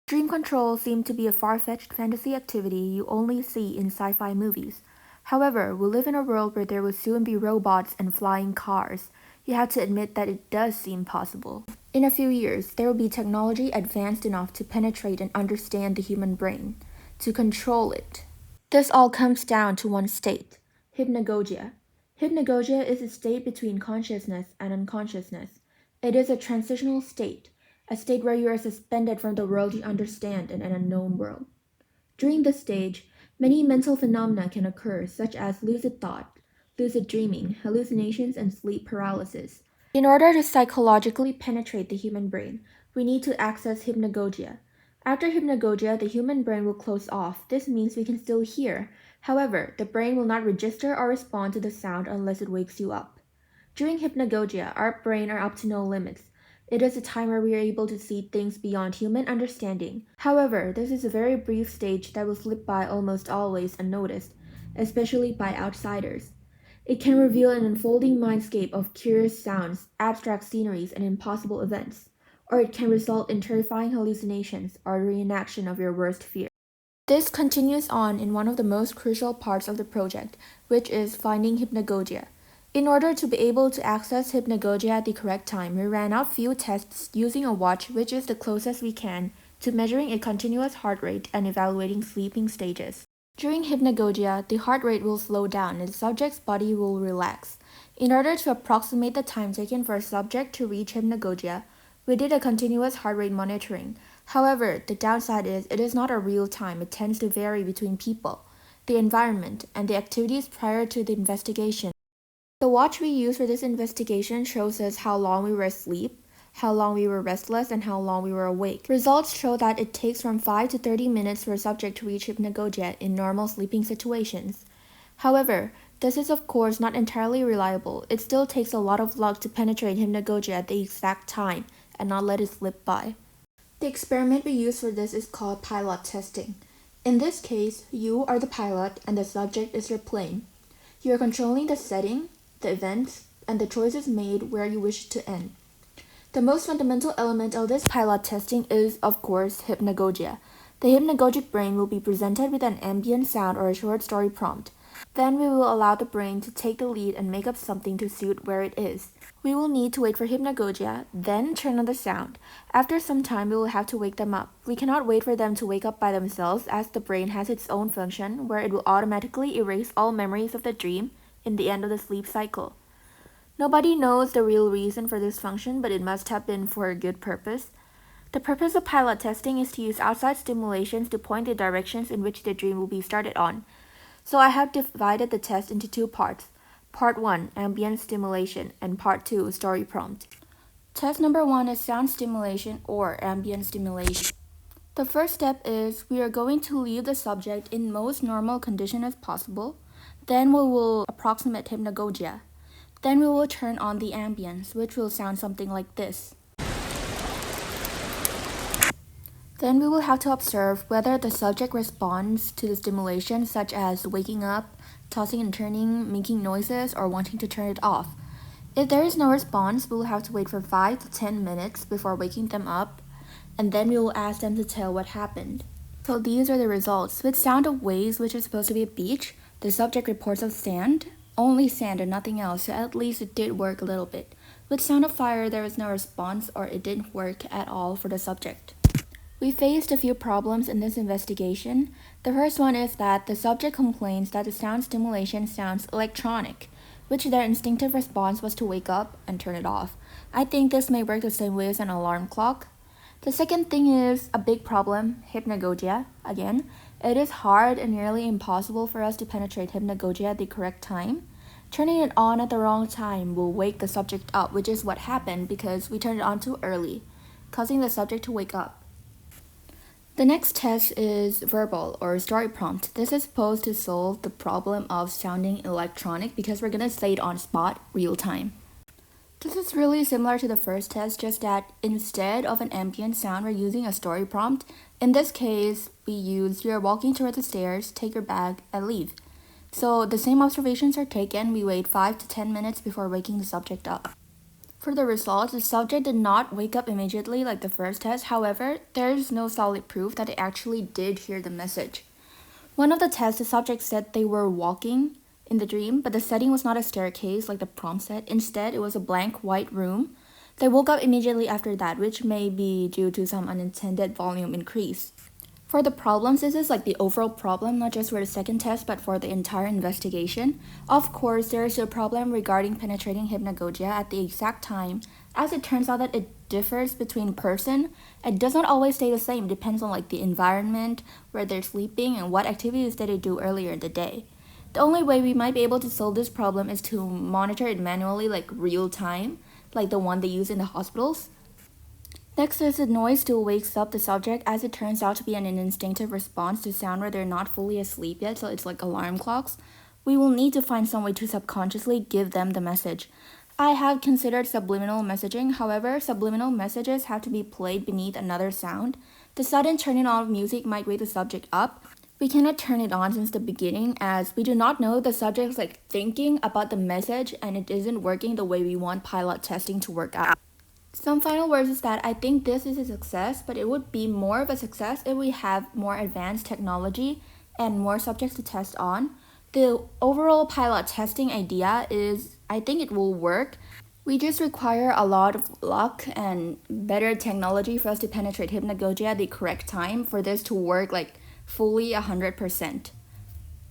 Dream control seemed to be a far-fetched fantasy activity you only see in sci-fi movies. However, we live in a world where there will soon be robots and flying cars. You have to admit that it does seem possible. In a few years, there will be technology advanced enough to penetrate and understand the human brain, to control it. This all comes down to one state, hypnagogia. Hypnagogia is a state between consciousness and unconsciousness. It is a transitional state, a state where you are suspended from the world you understand in an unknown world. During this stage, many mental phenomena can occur, such as lucid thought, lucid dreaming, hallucinations, and sleep paralysis. In order to psychologically penetrate the human brain, we need to access hypnagogia. After hypnagogia, the human brain will close off. This means we can still hear. However, the brain will not register or respond to the sound unless it wakes you up. During hypnagogia, our brain are up to no limits. It is a time where we are able to see things beyond human understanding. However, this is a very brief stage that will slip by almost always unnoticed, especially by outsiders. It can reveal an unfolding mindscape of curious sounds, abstract sceneries, and impossible events, or it can result in terrifying hallucinations or reenaction of your worst fear. This continues on in one of the most crucial parts of the project, which is finding hypnagogia. In order to be able to access hypnagogia at the correct time, we ran out few tests using a watch, which is the closest we can to measuring a continuous heart rate and evaluating sleeping stages. During hypnagogia, the heart rate will slow down and the subject's body will relax. In order to approximate the time taken for a subject to reach hypnagogia, we did a continuous heart rate monitoring. However, the downside is it is not a real time. It tends to vary between people, the environment, and the activities prior to the investigation. The watch we used for this investigation shows us how long we were asleep, how long we were restless, and how long we were awake. Results show that it takes from 5 to 30 minutes for a subject to reach hypnagogia in normal sleeping situations. However, this is of course not entirely reliable. It still takes a lot of luck to penetrate hypnagogia at the exact time and not let it slip by. The experiment we use for this is called pilot testing. In this case, you are the pilot and the subject is your plane. You are controlling the setting, the events, and the choices made where you wish to end. The most fundamental element of this pilot testing is, of course, hypnagogia. The hypnagogic brain will be presented with an ambient sound or a short story prompt. Then we will allow the brain to take the lead and make up something to suit where it is. We will need to wait for hypnagogia, then turn on the sound. After some time, we will have to wake them up. We cannot wait for them to wake up by themselves as the brain has its own function where it will automatically erase all memories of the dream in the end of the sleep cycle. Nobody knows the real reason for this function, but it must have been for a good purpose. The purpose of pilot testing is to use outside stimulations to point the directions in which the dream will be started on. So I have divided the test into two parts. Part 1, ambient stimulation, and Part 2, story prompt. Test number 1 is sound stimulation or ambient stimulation. The first step is we are going to leave the subject in most normal condition as possible. Then we will approximate hypnagogia. Then we will turn on the ambience, which will sound something like this. Then we will have to observe whether the subject responds to the stimulation, such as waking up, tossing and turning, making noises, or wanting to turn it off. If there is no response, we will have to wait for 5 to 10 minutes before waking them up, and then we will ask them to tell what happened. So these are the results. With sound of waves, which is supposed to be a beach, the subject reports of sand, only sand and nothing else, so at least it did work a little bit. With sound of fire, there was no response or it didn't work at all for the subject. We faced a few problems in this investigation. The first one is that the subject complains that the sound stimulation sounds electronic, which their instinctive response was to wake up and turn it off. I think this may work the same way as an alarm clock. The second thing is a big problem, hypnagogia. Again, it is hard and nearly impossible for us to penetrate hypnagogia at the correct time. Turning it on at the wrong time will wake the subject up, which is what happened because we turned it on too early, causing the subject to wake up. The next test is verbal or story prompt. This is supposed to solve the problem of sounding electronic because we're gonna say it on spot, real time. This is really similar to the first test, just that instead of an ambient sound, we're using a story prompt. In this case, we use you're walking towards the stairs, take your bag, and leave. So the same observations are taken. We wait 5 to 10 minutes before waking the subject up. For the results, the subject did not wake up immediately like the first test. However, there is no solid proof that it actually did hear the message. One of the tests, the subject said they were walking in the dream, but the setting was not a staircase like the prompt said. Instead, it was a blank white room. They woke up immediately after that, which may be due to some unintended volume increase. For the problems, this is like the overall problem, not just for the second test, but for the entire investigation. Of course, there is a problem regarding penetrating hypnagogia at the exact time, as it turns out that it differs between person. It does not always stay the same, depends on like the environment, where they're sleeping, and what activities did they do earlier in the day. The only way we might be able to solve this problem is to monitor it manually, like real time, like the one they use in the hospitals. Next is the noise still wakes up the subject, as it turns out to be an instinctive response to sound where they're not fully asleep yet, so it's like alarm clocks. We will need to find some way to subconsciously give them the message. I have considered subliminal messaging, however, subliminal messages have to be played beneath another sound. The sudden turning on of music might wake the subject up. We cannot turn it on since the beginning, as we do not know the subject is like thinking about the message and it isn't working the way we want pilot testing to work out. Some final words is that I think this is a success, but it would be more of a success if we have more advanced technology and more subjects to test on. The overall pilot testing idea is, I think it will work. We just require a lot of luck and better technology for us to penetrate hypnagogia at the correct time for this to work like fully 100%.